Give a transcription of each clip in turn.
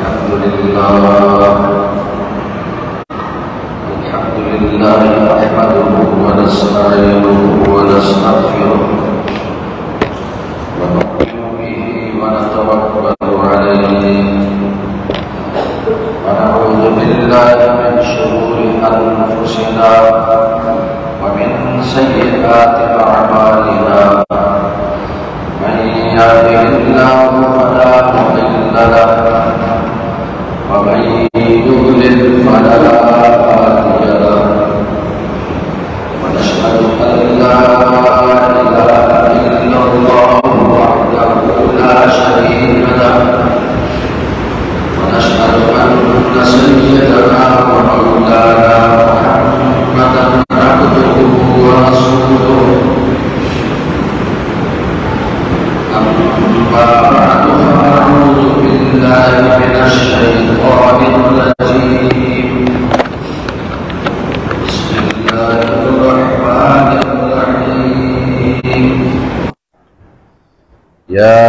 الحمد لله نحمده ونستعينه ونستغفره ونؤمن به ونتوكل عليه ونعوذ بالله من شرور أنفسنا ومن سيئات أعمالنا من يهده الله فلا مضل له ومن يضلل فلا هادي له ونشهد أن لا إله إلا الله وحده لا شريك له ونشهد أن سيدنا ومولانا محمدا عبده ورسوله أما بعد فأعوذ بالله من الشيطان الرجيم بسم الله الرحمن الرحيم يا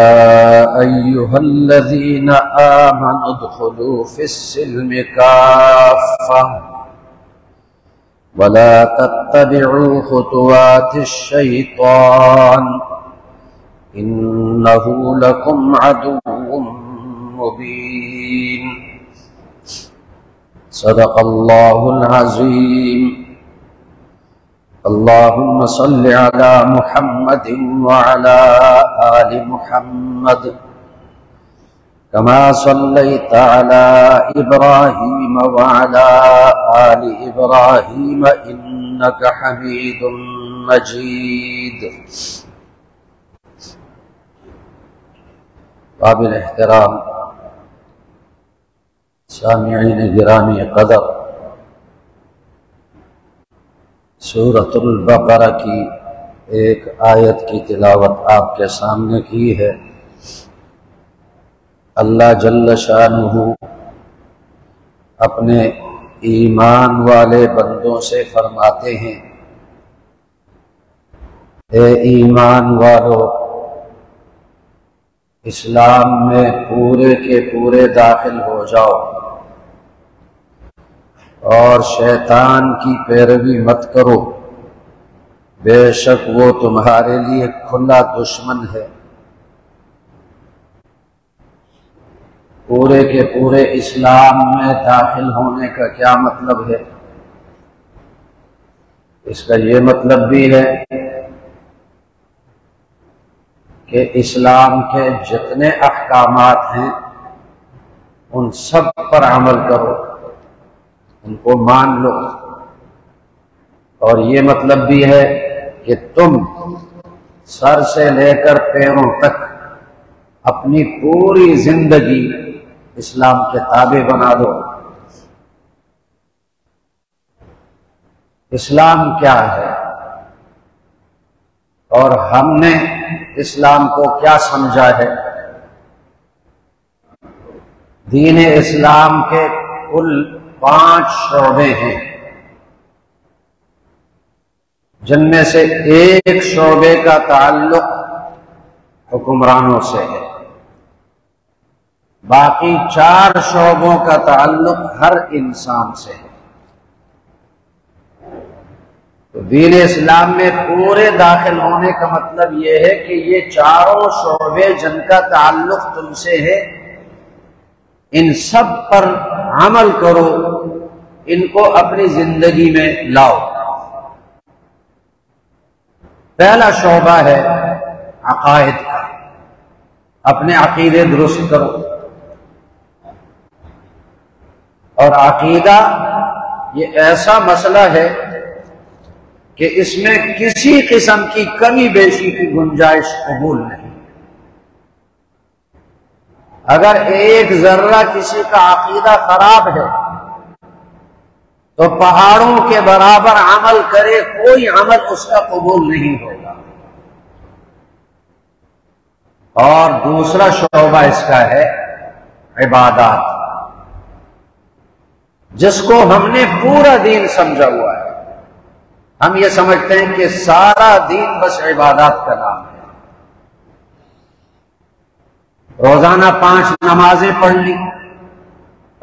أيها الذين آمنوا ادخلوا في السلم كافة ولا تتبعوا خطوات الشيطان إنه لكم عدو مبين صدق الله العظيم اللهم صل على محمد وعلى آل محمد كما صليت على إبراهيم وعلى آل إبراهيم إنك حميد مجيد قابل احترام سامعین گرامی قدر، سورۃ البقرہ کی ایک آیت کی تلاوت آپ کے سامنے کی ہے۔ اللہ جل شانہ اپنے ایمان والے بندوں سے فرماتے ہیں، اے ایمان والو، اسلام میں پورے کے پورے داخل ہو جاؤ اور شیطان کی پیروی مت کرو، بے شک وہ تمہارے لیے کھلا دشمن ہے۔ پورے کے پورے اسلام میں داخل ہونے کا کیا مطلب ہے؟ اس کا یہ مطلب بھی ہے کہ اسلام کے جتنے احکامات ہیں ان سب پر عمل کرو، ان کو مان لو، اور یہ مطلب بھی ہے کہ تم سر سے لے کر پیروں تک اپنی پوری زندگی اسلام کے تابع بنا دو۔ اسلام کیا ہے اور ہم نے اسلام کو کیا سمجھا ہے؟ دین اسلام کے کل 5 شعبے ہیں، جن میں سے ایک شعبے کا تعلق حکمرانوں سے ہے، باقی 4 شعبوں کا تعلق ہر انسان سے ہے۔ تو دین اسلام میں پورے داخل ہونے کا مطلب یہ ہے کہ یہ 4 شعبے جن کا تعلق تم سے ہے، ان سب پر عمل کرو، ان کو اپنی زندگی میں لاؤ۔ پہلا شعبہ ہے عقائد کا، اپنے عقیدے درست کرو، اور عقیدہ یہ ایسا مسئلہ ہے کہ اس میں کسی قسم کی کمی بیشی کی گنجائش قبول نہیں۔ اگر ایک ذرہ کسی کا عقیدہ خراب ہے تو پہاڑوں کے برابر عمل کرے، کوئی عمل اس کا قبول نہیں ہوگا۔ اور دوسرا شعبہ اس کا ہے عبادات، جس کو ہم نے پورا دین سمجھا ہوا ہے۔ ہم یہ سمجھتے ہیں کہ سارا دین بس عبادات کا نام ہے۔ روزانہ 5 نمازیں پڑھ لی،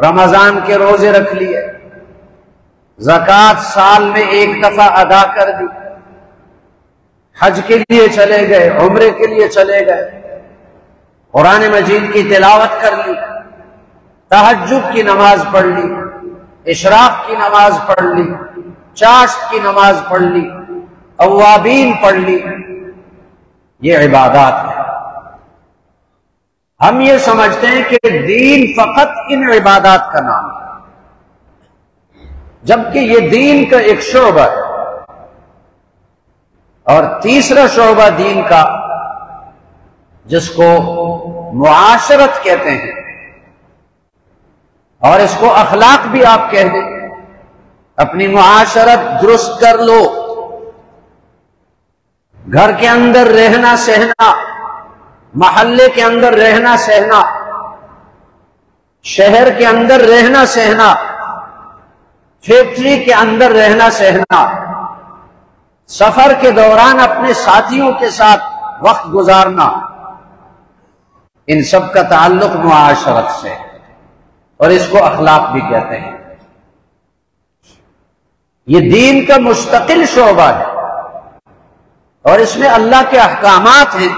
رمضان کے روزے رکھ لیے، زکوٰۃ سال میں ایک دفعہ ادا کر دی، حج کے لیے چلے گئے، عمرے کے لیے چلے گئے، قرآن مجید کی تلاوت کر لی، تہجد کی نماز پڑھ لی، اشراق کی نماز پڑھ لی، چاشت کی نماز پڑھ لی، اوابین پڑھ لی، یہ عبادات ہے۔ ہم یہ سمجھتے ہیں کہ دین فقط ان عبادات کا نام ہے، جبکہ یہ دین کا ایک شعبہ ہے، اور تیسرا شعبہ دین کا جس کو معاشرت کہتے ہیں، اور اس کو اخلاق بھی آپ کہہ دیں، اپنی معاشرت درست کر لو، گھر کے اندر رہنا سہنا، محلے کے اندر رہنا سہنا، شہر کے اندر رہنا سہنا، فیکٹری کے اندر رہنا سہنا، سفر کے دوران اپنے ساتھیوں کے ساتھ وقت گزارنا، ان سب کا تعلق معاشرت سے ہے، اور اس کو اخلاق بھی کہتے ہیں۔ یہ دین کا مستقل شعبہ ہے، اور اس میں اللہ کے احکامات ہیں،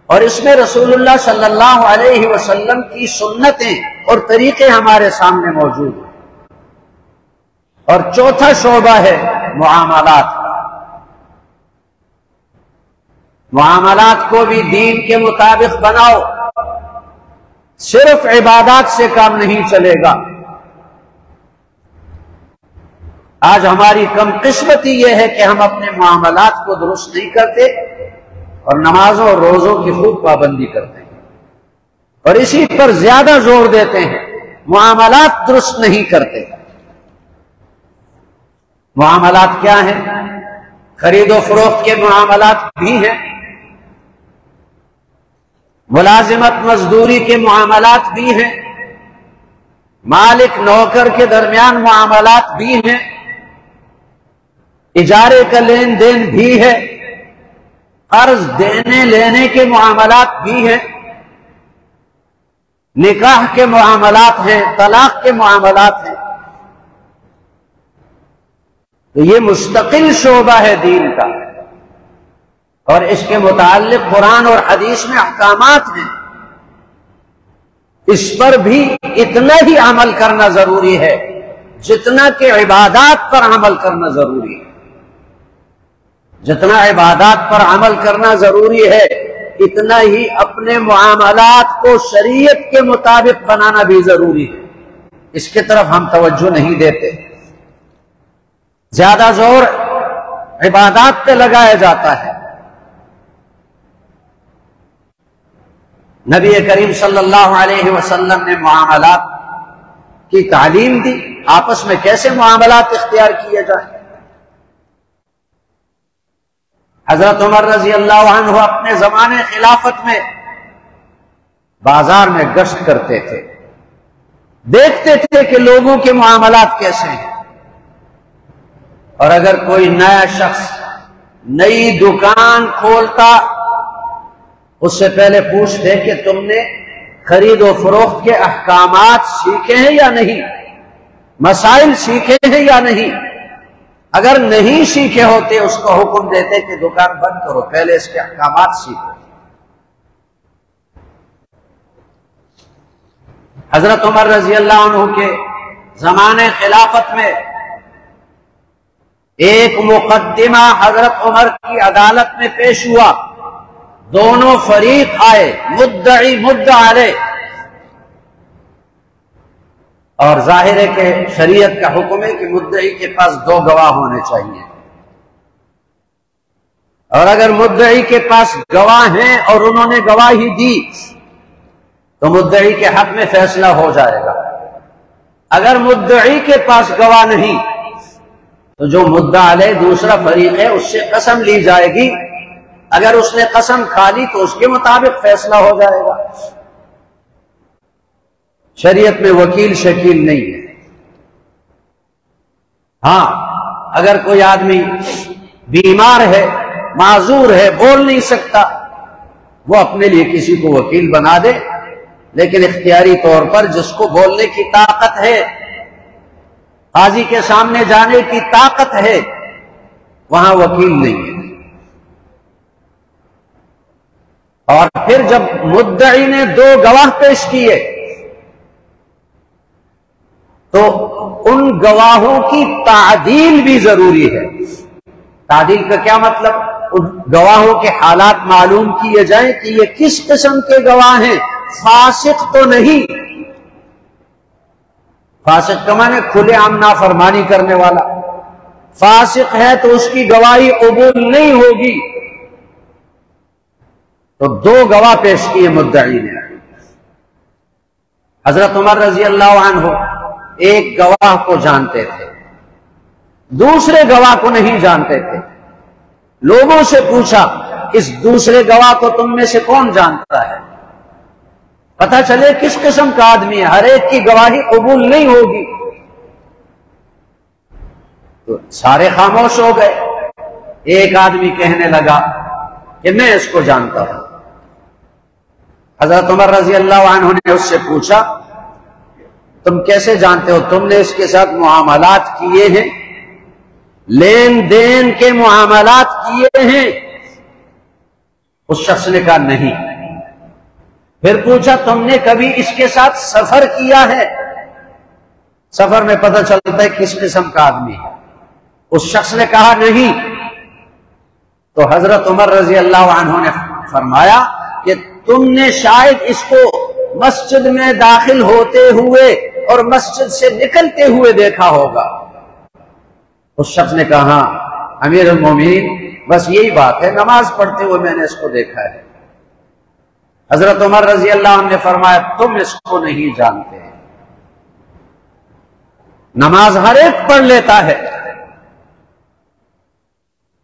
اور اس میں رسول اللہ صلی اللہ علیہ وسلم کی سنتیں اور طریقے ہمارے سامنے موجود ہیں۔ اور چوتھا شعبہ ہے معاملات کا۔ معاملات کو بھی دین کے مطابق بناؤ، صرف عبادات سے کام نہیں چلے گا۔ آج ہماری کم قسمتی یہ ہے کہ ہم اپنے معاملات کو درست نہیں کرتے، اور نمازوں اور روزوں کی خوب پابندی کرتے ہیں، اور اسی پر زیادہ زور دیتے ہیں، معاملات درست نہیں کرتے۔ معاملات کیا ہیں؟ خرید و فروخت کے معاملات بھی ہیں، ملازمت مزدوری کے معاملات بھی ہیں، مالک نوکر کے درمیان معاملات بھی ہیں، اجارے کا لین دین بھی ہے، قرض دینے لینے کے معاملات بھی ہیں، نکاح کے معاملات ہیں، طلاق کے معاملات ہیں۔ تو یہ مستقل شعبہ ہے دین کا، اور اس کے متعلق قرآن اور حدیث میں احکامات ہیں۔ اس پر بھی اتنا ہی عمل کرنا ضروری ہے جتنا کہ عبادات پر عمل کرنا ضروری ہے۔ جتنا عبادات پر عمل کرنا ضروری ہے، اتنا ہی اپنے معاملات کو شریعت کے مطابق بنانا بھی ضروری ہے۔ اس کی طرف ہم توجہ نہیں دیتے، زیادہ زور عبادات پہ لگایا جاتا ہے۔ نبی کریم صلی اللہ علیہ وسلم نے معاملات کی تعلیم دی، آپس میں کیسے معاملات اختیار کیے جائیں۔ حضرت عمر رضی اللہ عنہ اپنے زمانے خلافت میں بازار میں گشت کرتے تھے، دیکھتے تھے کہ لوگوں کے معاملات کیسے ہیں، اور اگر کوئی نیا شخص نئی دکان کھولتا، اس سے پہلے پوچھتے کہ تم نے خرید و فروخت کے احکامات سیکھے ہیں یا نہیں، مسائل سیکھے ہیں یا نہیں۔ اگر نہیں سیکھے ہوتے اس کو حکم دیتے کہ دکان بند کرو، پہلے اس کے احکامات سیکھو۔ حضرت عمر رضی اللہ عنہ کے زمانے خلافت میں ایک مقدمہ حضرت عمر کی عدالت میں پیش ہوا، دونوں فریق آئے، مدعی مدعا علیہ، اور ظاہر ہے کہ شریعت کا حکم ہے کہ مدعی کے پاس 2 گواہ ہونے چاہیے، اور اگر مدعی کے پاس گواہ ہیں اور انہوں نے گواہی دی تو مدعی کے حق میں فیصلہ ہو جائے گا۔ اگر مدعی کے پاس گواہ نہیں تو جو مدعا علیہ دوسرا فریق ہے اس سے قسم لی جائے گی، اگر اس نے قسم کھا لی تو اس کے مطابق فیصلہ ہو جائے گا۔ شریعت میں وکیل شکیل نہیں ہے۔ ہاں، اگر کوئی آدمی بیمار ہے، معذور ہے، بول نہیں سکتا، وہ اپنے لیے کسی کو وکیل بنا دے، لیکن اختیاری طور پر جس کو بولنے کی طاقت ہے، قاضی کے سامنے جانے کی طاقت ہے، وہاں وکیل نہیں ہے۔ اور پھر جب مدعی نے 2 گواہ پیش کیے تو ان گواہوں کی تعدیل بھی ضروری ہے۔ تعدیل کا کیا مطلب؟ ان گواہوں کے حالات معلوم کیے جائیں کہ یہ کس قسم کے گواہ ہیں، فاسق تو نہیں۔ فاسق کا معنی کھلے عام نافرمانی کرنے والا، فاسق ہے تو اس کی گواہی قبول نہیں ہوگی۔ تو 2 گواہ پیش کیے مدعی نے۔ حضرت عمر رضی اللہ عنہ ایک گواہ کو جانتے تھے، دوسرے گواہ کو نہیں جانتے تھے۔ لوگوں سے پوچھا اس دوسرے گواہ کو تم میں سے کون جانتا ہے، پتہ چلے کس قسم کا آدمی ہے، ہر ایک کی گواہی قبول نہیں ہوگی۔ تو سارے خاموش ہو گئے۔ ایک آدمی کہنے لگا کہ میں اس کو جانتا ہوں۔ حضرت عمر رضی اللہ عنہ نے اس سے پوچھا تم کیسے جانتے ہو، تم نے اس کے ساتھ معاملات کیے ہیں، لین دین کے معاملات کیے ہیں؟ اس شخص نے کہا نہیں۔ پھر پوچھا تم نے کبھی اس کے ساتھ سفر کیا ہے؟ سفر میں پتہ چلتا ہے کس قسم کا آدمی ہے۔ اس شخص نے کہا نہیں۔ تو حضرت عمر رضی اللہ عنہ نے فرمایا کہ تم نے شاید اس کو مسجد میں داخل ہوتے ہوئے اور مسجد سے نکلتے ہوئے دیکھا ہوگا۔ اس شخص نے کہا ہاں امیر المومنین بس یہی بات ہے، نماز پڑھتے ہوئے میں نے اس کو دیکھا ہے۔ حضرت عمر رضی اللہ عنہ نے فرمایا تم اس کو نہیں جانتے، نماز ہر ایک پڑھ لیتا ہے،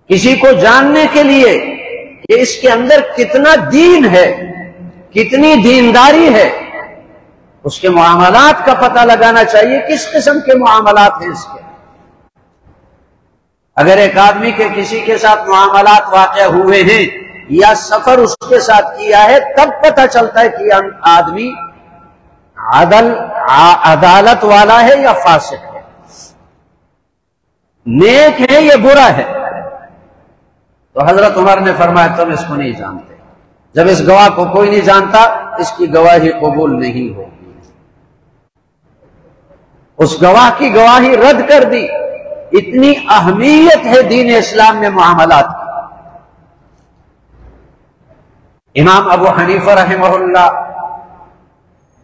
کسی کو جاننے کے لیے کہ اس کے اندر کتنا دین ہے، کتنی دینداری ہے، اس کے معاملات کا پتہ لگانا چاہیے کس قسم کے معاملات ہیں اس کے۔ اگر ایک آدمی کے کسی کے ساتھ معاملات واقع ہوئے ہیں یا سفر اس کے ساتھ کیا ہے تب پتہ چلتا ہے کہ یہ آدمی عدالت والا ہے یا فاسق ہے، نیک ہے یا برا ہے۔ تو حضرت عمر نے فرمایا تم اس کو نہیں جانتے، جب اس گواہ کو کوئی نہیں جانتا اس کی گواہی قبول نہیں ہوگی۔ اس گواہ کی گواہی رد کر دی۔ اتنی اہمیت ہے دین اسلام میں معاملات کی۔ امام ابو حنیفہ رحمہ اللہ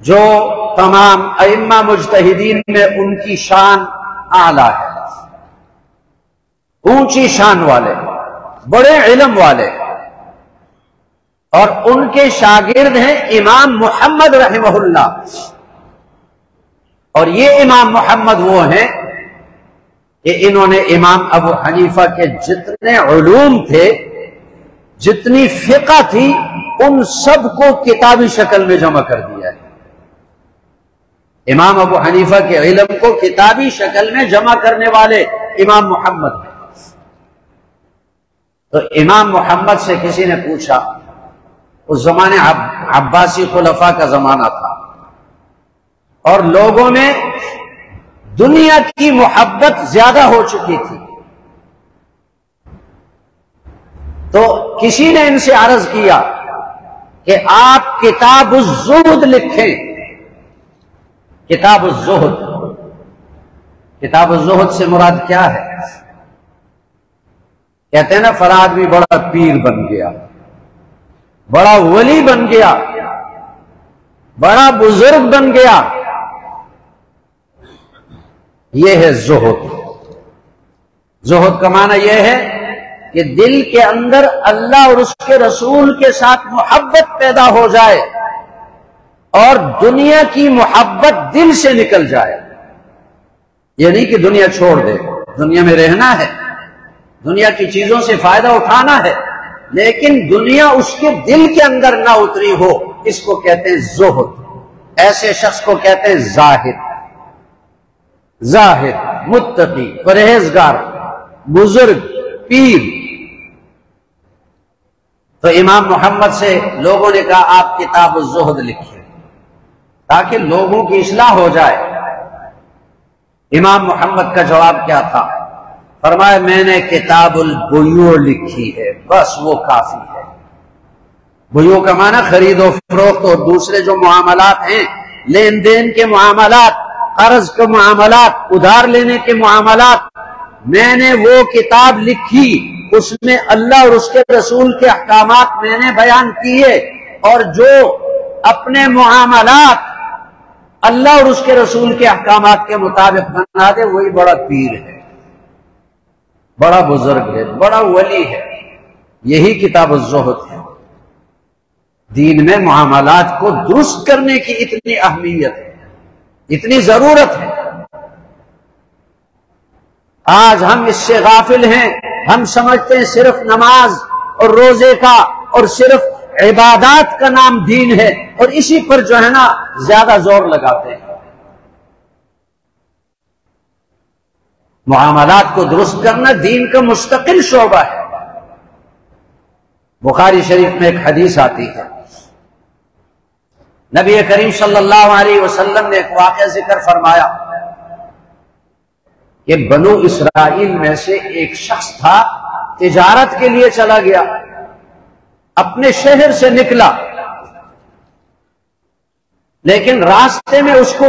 جو تمام ائمہ مجتہدین میں ان کی شان اعلیٰ ہے، اونچی شان والے، بڑے علم والے، اور ان کے شاگرد ہیں امام محمد رحمہ اللہ۔ اور یہ امام محمد وہ ہیں کہ انہوں نے امام ابو حنیفہ کے جتنے علوم تھے، جتنی فقہ تھی، ان سب کو کتابی شکل میں جمع کر دیا ہے۔ امام ابو حنیفہ کے علم کو کتابی شکل میں جمع کرنے والے امام محمد ہیں۔ تو امام محمد سے کسی نے پوچھا، اس زمانے عباسی خلفاء کا زمانہ تھا اور لوگوں میں دنیا کی محبت زیادہ ہو چکی تھی، تو کسی نے ان سے عرض کیا کہ آپ کتاب الزہد لکھیں۔ کتاب الزہد، کتاب الزہد سے مراد کیا ہے؟ کہتے ہیں نا فلاں آدمی بڑا پیر بن گیا، بڑا ولی بن گیا، بڑا بزرگ بن گیا، یہ ہے زہد۔ زہد کا معنی یہ ہے کہ دل کے اندر اللہ اور اس کے رسول کے ساتھ محبت پیدا ہو جائے اور دنیا کی محبت دل سے نکل جائے۔ یہ نہیں کہ دنیا چھوڑ دے، دنیا میں رہنا ہے، دنیا کی چیزوں سے فائدہ اٹھانا ہے، لیکن دنیا اس کے دل کے اندر نہ اتری ہو، اس کو کہتے ہیں زہد۔ ایسے شخص کو کہتے ہیں زاہد۔ زاہد، متقی، پرہیزگار، بزرگ، پیر۔ تو امام محمد سے لوگوں نے کہا آپ کتاب الزہد لکھیں۔ تاکہ لوگوں کی اصلاح ہو جائے۔ امام محمد کا جواب کیا تھا؟ فرمایا میں نے کتاب البیوع لکھی ہے، بس وہ کافی ہے۔ بیوع کا معنی خرید و فروخت اور دوسرے جو معاملات ہیں، لین دین کے معاملات، قرض کے معاملات، ادھار لینے کے معاملات، میں نے وہ کتاب لکھی، اس میں اللہ اور اس کے رسول کے احکامات میں نے بیان کیے، اور جو اپنے معاملات اللہ اور اس کے رسول کے احکامات کے مطابق بنا دے وہی بڑا پیر ہے، بڑا بزرگ ہے، بڑا ولی ہے۔ یہی کتاب الزہد ہے۔ دین میں معاملات کو درست کرنے کی اتنی اہمیت ہے، اتنی ضرورت ہے۔ آج ہم اس سے غافل ہیں، ہم سمجھتے ہیں صرف نماز اور روزے کا اور صرف عبادات کا نام دین ہے، اور اسی پر جو ہے نا زیادہ زور لگاتے ہیں۔ معاملات کو درست کرنا دین کا مستقل شعبہ ہے۔ بخاری شریف میں ایک حدیث آتی ہے، نبی کریم صلی اللہ علیہ وسلم نے ایک واقعہ ذکر فرمایا کہ بنو اسرائیل میں سے ایک شخص تھا، تجارت کے لیے چلا گیا، اپنے شہر سے نکلا، لیکن راستے میں اس کو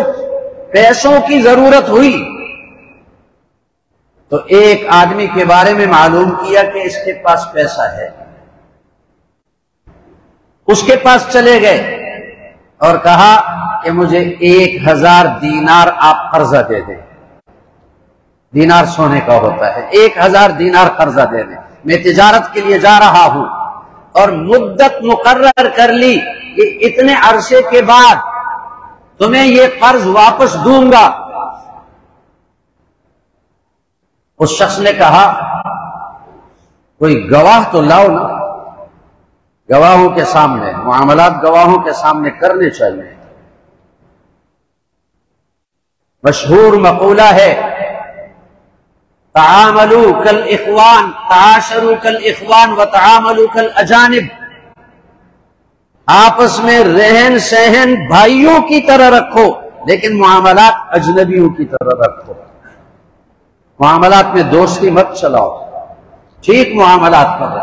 پیسوں کی ضرورت ہوئی، تو ایک آدمی کے بارے میں معلوم کیا کہ اس کے پاس پیسہ ہے، اس کے پاس چلے گئے اور کہا کہ مجھے 1000 دینار آپ قرضہ دے دیں۔ دینار سونے کا ہوتا ہے، 1000 دینار قرضہ دے دیں، میں تجارت کے لیے جا رہا ہوں اور مدت مقرر کر لی کہ اتنے عرصے کے بعد تمہیں یہ قرض واپس دوں گا۔ اس شخص نے کہا کوئی گواہ تو لاؤ نا، گواہوں کے سامنے، معاملات گواہوں کے سامنے کرنے چاہیے۔ مشہور مقولہ ہے تعاملوا کالاخوان تعاشروا کالاخوان وتعاملوا کالاجانب، آپس میں رہن سہن بھائیوں کی طرح رکھو لیکن معاملات اجنبیوں کی طرح رکھو۔ معاملات میں دوستی مت چلاؤ، ٹھیک معاملات کرو۔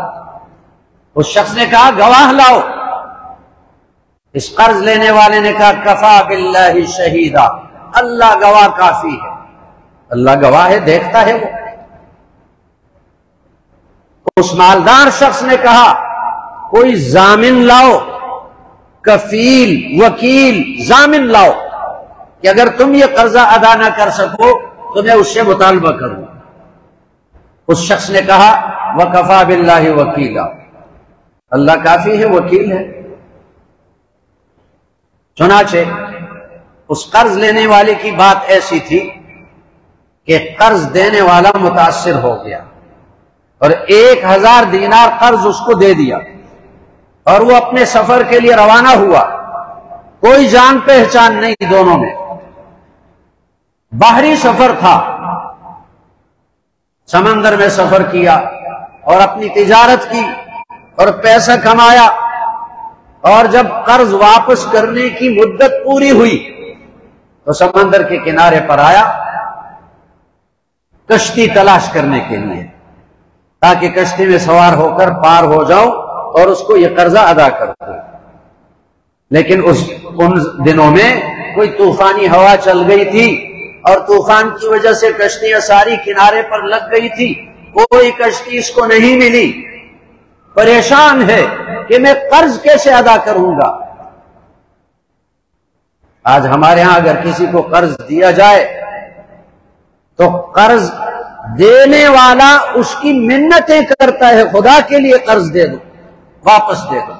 اس شخص نے کہا گواہ لاؤ۔ اس قرض لینے والے نے کہا کفا باللہ شہیدا، اللہ گواہ کافی ہے، اللہ گواہ ہے، دیکھتا ہے وہ۔ اس مالدار شخص نے کہا کوئی ضامن لاؤ، کفیل، وکیل، ضامن لاؤ کہ اگر تم یہ قرضہ ادا نہ کر سکو تو میں اس سے مطالبہ کروں۔ اس شخص نے کہا وَكَفَى بِاللَّهِ وَكِيلًا، اللہ کافی ہے، وکیل ہے۔ چنانچہ اس قرض لینے والے کی بات ایسی تھی کہ قرض دینے والا متاثر ہو گیا اور 1000 دینار قرض اس کو دے دیا، اور وہ اپنے سفر کے لیے روانہ ہوا۔ کوئی جان پہچان نہیں دونوں میں، باہری سفر تھا، سمندر میں سفر کیا اور اپنی تجارت کی اور پیسہ کمایا، اور جب قرض واپس کرنے کی مدت پوری ہوئی تو سمندر کے کنارے پر آیا کشتی تلاش کرنے کے لیے، تاکہ کشتی میں سوار ہو کر پار ہو جاؤں اور اس کو یہ قرضہ ادا کر دوں۔ لیکن ان دنوں میں کوئی طوفانی ہوا چل گئی تھی اور طوفان کی وجہ سے کشتیاں ساری کنارے پر لگ گئی تھی، کوئی کشتی اس کو نہیں ملی، پریشان ہے کہ میں قرض کیسے ادا کروں گا۔ آج ہمارے ہاں اگر کسی کو قرض دیا جائے تو قرض دینے والا اس کی منتیں کرتا ہے، خدا کے لیے قرض دے دو، واپس دے دو۔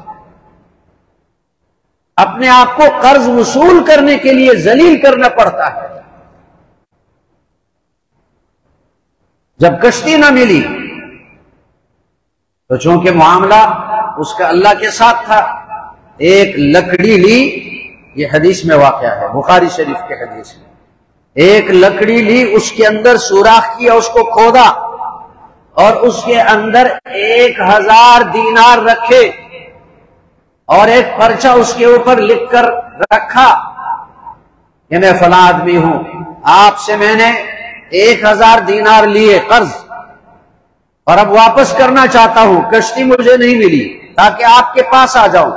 اپنے آپ کو قرض وصول کرنے کے لیے ذلیل کرنا پڑتا ہے۔ جب کشتی نہ ملی تو چونکہ معاملہ اس کا اللہ کے ساتھ تھا، ایک لکڑی لی، یہ حدیث میں واقعہ ہے، بخاری شریف کے حدیث میں، ایک لکڑی لی، اس کے اندر سوراخ کیا، اس کو کھودا اور اس کے اندر 1000 دینار رکھے اور ایک پرچہ اس کے اوپر لکھ کر رکھا کہ میں فلاں آدمی ہوں، آپ سے میں نے 1000 دینار لیے قرض اور اب واپس کرنا چاہتا ہوں، کشتی مجھے نہیں ملی تاکہ آپ کے پاس آ جاؤں،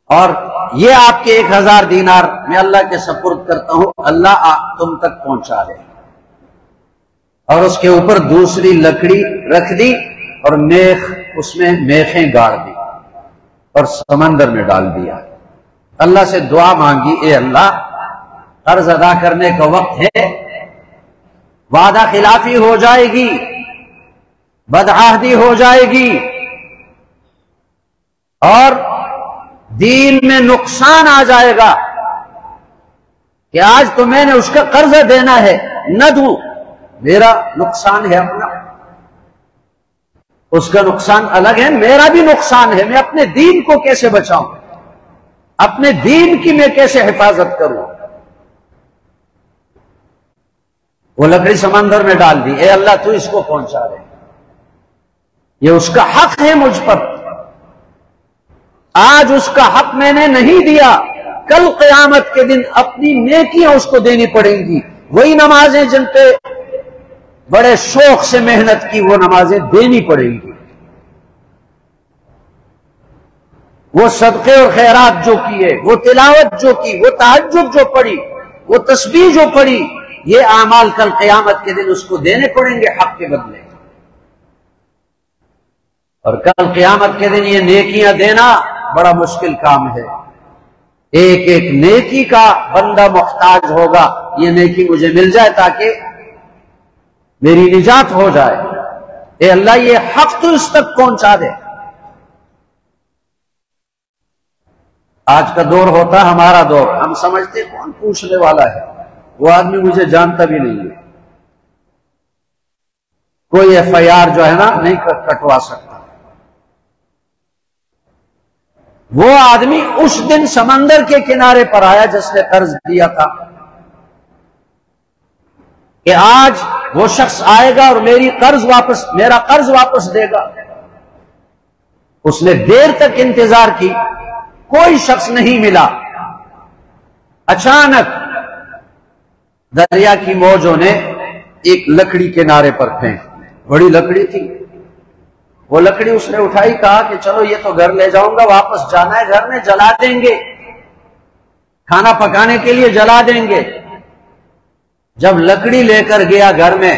اور یہ آپ کے 1000 دینار میں اللہ کے سپرد کرتا ہوں، اللہ تم تک پہنچا دے۔ اور اس کے اوپر دوسری لکڑی رکھ دی اور میخ، اس میں میخیں گاڑ دی اور سمندر میں ڈال دیا۔ اللہ سے دعا مانگی، اے اللہ قرض ادا کرنے کا وقت ہے، وعدہ خلافی ہو جائے گی، بدعہدی ہو جائے گی اور دین میں نقصان آ جائے گا کہ آج تو میں نے اس کا قرض دینا ہے، نہ دوں، میرا نقصان ہے اپنا، اس کا نقصان الگ ہے، میرا بھی نقصان ہے، میں اپنے دین کو کیسے بچاؤں، اپنے دین کی میں کیسے حفاظت کروں۔ وہ لکڑی سمندر میں ڈال دی، اے اللہ تو اس کو پہنچا دے، یہ اس کا حق ہے مجھ پر، آج اس کا حق میں نے نہیں دیا، کل قیامت کے دن اپنی نیکیاں اس کو دینی پڑیں گی، وہی نمازیں جن پہ بڑے شوق سے محنت کی وہ نمازیں دینی پڑیں گی، وہ صدقے اور خیرات جو کیے، وہ تلاوت جو کی، وہ تہجد جو پڑھی، وہ تسبیح جو پڑھی، یہ اعمال کل قیامت کے دن اس کو دینے پڑیں گے حق کے بدلے، اور کل قیامت کے دن یہ نیکیاں دینا بڑا مشکل کام ہے، ایک ایک نیکی کا بندہ محتاج ہوگا، یہ نیکی مجھے مل جائے تاکہ میری نجات ہو جائے، اے اللہ یہ حق تو اس تک پہنچا دے۔ آج کا دور ہوتا ہے ہمارا دور، ہم سمجھتے کون پوچھنے والا ہے، وہ آدمی مجھے جانتا بھی نہیں ہے، کوئی FIR جو ہے نا نہیں کٹوا سکتا۔ وہ آدمی اس دن سمندر کے کنارے پر آیا جس نے قرض دیا تھا کہ آج وہ شخص آئے گا اور میرا قرض واپس دے گا۔ اس نے دیر تک انتظار کی، کوئی شخص نہیں ملا، اچانک دریا کی موجوں نے ایک لکڑی کنارے پر پھینک، بڑی لکڑی تھی، وہ لکڑی اس نے اٹھائی، کہا کہ چلو یہ تو گھر لے جاؤں گا، واپس جانا ہے، گھر میں جلا دیں گے، کھانا پکانے کے لیے جلا دیں گے۔ جب لکڑی لے کر گیا گھر میں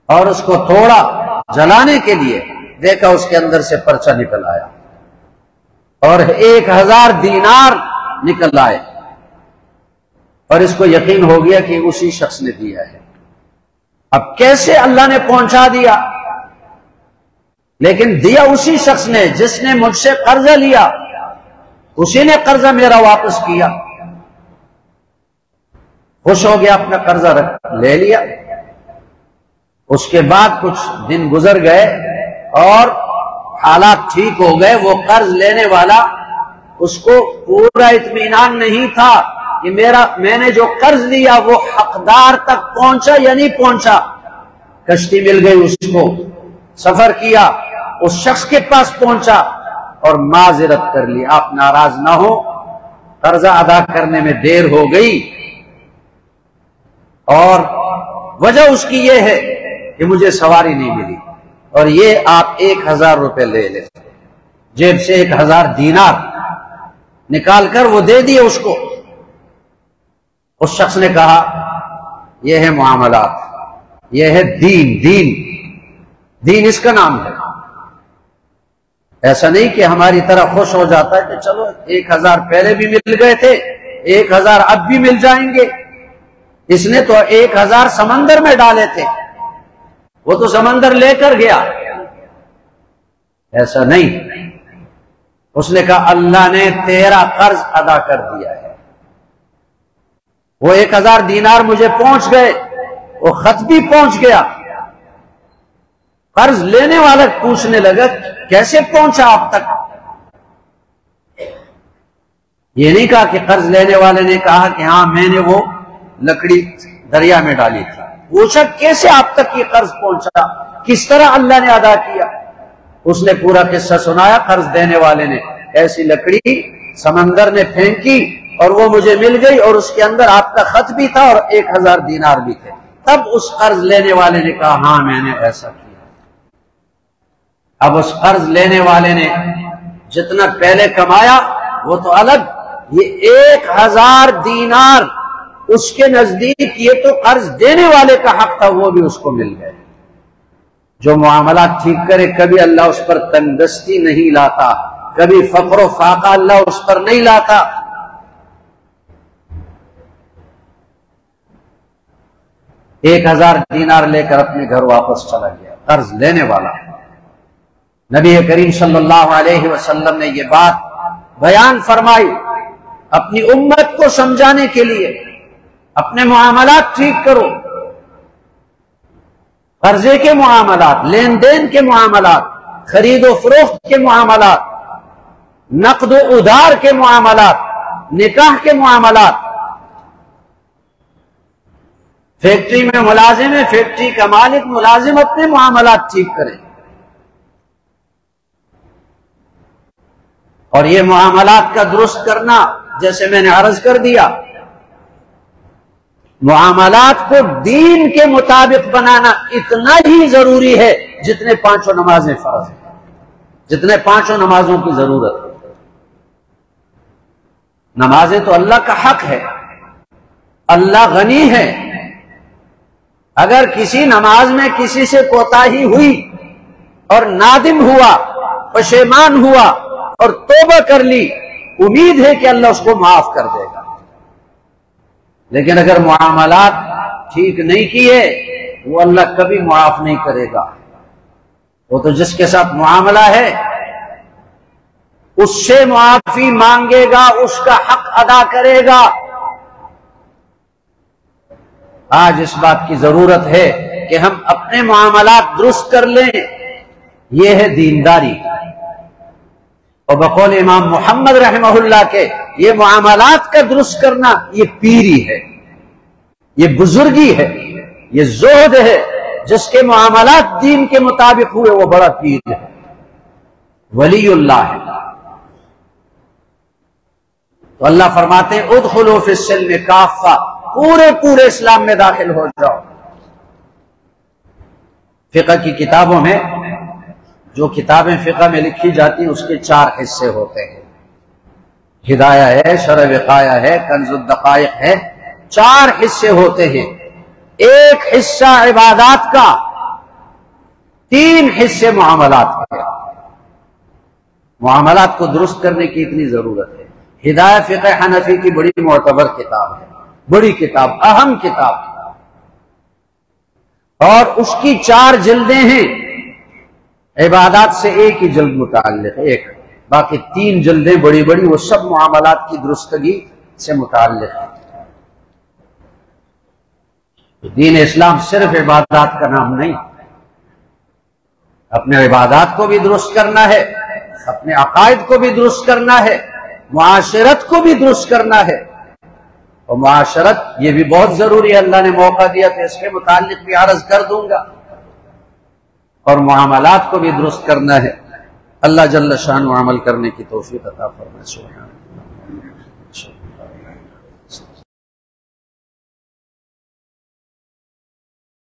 اور اس کو توڑا جلانے کے لیے، دیکھا اس کے اندر سے پرچہ نکل آیا اور 1000 دینار نکل آئے، اور اس کو یقین ہو گیا کہ اسی شخص نے دیا ہے۔ اب کیسے اللہ نے پہنچا دیا، لیکن دیا اسی شخص نے جس نے مجھ سے قرضہ لیا، اسی نے قرضہ میرا واپس کیا۔ خوش ہو گیا، اپنا قرضہ لے لیا۔ اس کے بعد کچھ دن گزر گئے اور حالات ٹھیک ہو گئے، وہ قرض لینے والا اس کو پورا اطمینان نہیں تھا کہ میں نے جو قرض لیا وہ حقدار تک پہنچا یا نہیں پہنچا۔ کشتی مل گئی اس کو، سفر کیا، اس شخص کے پاس پہنچا اور معذرت کر لی، آپ ناراض نہ ہو، قرضہ ادا کرنے میں دیر ہو گئی اور وجہ اس کی یہ ہے کہ مجھے سواری نہیں ملی، اور یہ آپ 1000 روپے لے لیں۔ جیب سے 1000 دینار نکال کر وہ دے دیے اس کو۔ اس شخص نے کہا یہ ہے معاملات، یہ ہے دین اس کا نام ہے۔ ایسا نہیں کہ ہماری طرح خوش ہو جاتا ہے کہ چلو 1000 پہلے بھی مل گئے تھے، 1000 اب بھی مل جائیں گے۔ اس نے تو 1000 سمندر میں ڈالے تھے، وہ تو سمندر لے کر گیا۔ ایسا نہیں، اس نے کہا اللہ نے تیرا قرض ادا کر دیا ہے، وہ 1000 دینار مجھے پہنچ گئے، وہ خط بھی پہنچ گیا۔ قرض لینے والا پوچھنے لگا کیسے پہنچا آپ تک؟ یہ نہیں کہا کہ قرض لینے والے نے کہا کہ ہاں میں نے وہ لکڑی دریا میں ڈالی تھی، پوچھا کیسے آپ تک یہ قرض پہنچا، کس طرح اللہ نے ادا کیا؟ اس نے پورا قصہ سنایا۔ قرض دینے والے نے ایسی لکڑی سمندر نے پھینکی اور وہ مجھے مل گئی، اور اس کے اندر آپ کا خط بھی تھا اور 1000 دینار بھی تھے، تب اس قرض لینے والے نے کہا ہاں میں نے ایسا کیا۔ اب اس قرض لینے والے نے جتنا پہلے کمایا وہ تو الگ، یہ 1000 دینار اس کے نزدیک یہ تو قرض دینے والے کا حق تھا، وہ بھی اس کو مل گئے۔ جو معاملات ٹھیک کرے کبھی اللہ اس پر تنگدستی نہیں لاتا، کبھی فقر و فاقہ اللہ اس پر نہیں لاتا۔ ایک 1000 دینار لے کر اپنے گھر واپس چلا گیا قرض لینے والا۔ نبی کریم صلی اللہ علیہ وسلم نے یہ بات بیان فرمائی اپنی امت کو سمجھانے کے لیے، اپنے معاملات ٹھیک کرو، قرضے کے معاملات، لین دین کے معاملات، خرید و فروخت کے معاملات، نقد و ادھار کے معاملات، نکاح کے معاملات، فیکٹری میں ملازم ہے، فیکٹری کا مالک ملازم اپنے معاملات ٹھیک کرے، اور یہ معاملات کا درست کرنا جیسے میں نے عرض کر دیا، معاملات کو دین کے مطابق بنانا اتنا ہی ضروری ہے جتنے 5 نمازیں فرض ہیں، جتنے 5 نمازوں کی ضرورت ہے۔ نمازیں تو اللہ کا حق ہے، اللہ غنی ہے، اگر کسی نماز میں کسی سے کوتاہی ہوئی اور نادم ہوا، پشیمان ہوا اور توبہ کر لی، امید ہے کہ اللہ اس کو معاف کر دے گا۔ لیکن اگر معاملات ٹھیک نہیں کیے وہ اللہ کبھی معاف نہیں کرے گا۔ وہ تو جس کے ساتھ معاملہ ہے اس سے معافی مانگے گا، اس کا حق ادا کرے گا۔ آج اس بات کی ضرورت ہے کہ ہم اپنے معاملات درست کر لیں، یہ ہے دینداری۔ اور بقول امام محمد رحمہ اللہ کے یہ معاملات کا درست کرنا یہ پیری ہے، یہ بزرگی ہے، یہ زہد ہے۔ جس کے معاملات دین کے مطابق ہوئے وہ بڑا پیر ہے، ولی اللہ ہے۔ تو اللہ فرماتے ہیں ادخلوا فی السلم کافہ، پورے اسلام میں داخل ہو جاؤ۔ فقہ کی کتابوں میں، جو کتابیں فقہ میں لکھی جاتی ہیں، اس کے 4 حصے ہوتے ہیں، ہدایہ ہے، شرح وقایہ ہے، کنز الدقائق ہے، 4 حصے ہوتے ہیں۔ ایک حصہ عبادات کا، 3 حصے معاملات کے۔ معاملات کو درست کرنے کی اتنی ضرورت ہے۔ ہدایہ فقہ حنفی کی بڑی معتبر کتاب ہے، بڑی کتاب، اہم کتاب، اور اس کی 4 جلدیں ہیں۔ عبادات سے ایک ہی جلد متعلق ہے، ایک، باقی 3 جلدیں بڑی بڑی وہ سب معاملات کی درستگی سے متعلق ہے۔ دین اسلام صرف عبادات کا نام نہیں، اپنے عبادات کو بھی درست کرنا ہے، اپنے عقائد کو بھی درست کرنا ہے، معاشرت کو بھی درست کرنا ہے۔ اور معاشرت یہ بھی بہت ضروری ہے، اللہ نے موقع دیا تو اس کے متعلق بھی عرض کر دوں گا۔ اور معاملات کو بھی درست کرنا ہے۔ اللہ جل شانہ عمل کرنے کی توفیق عطا فرمائے۔ سبحان اللہ۔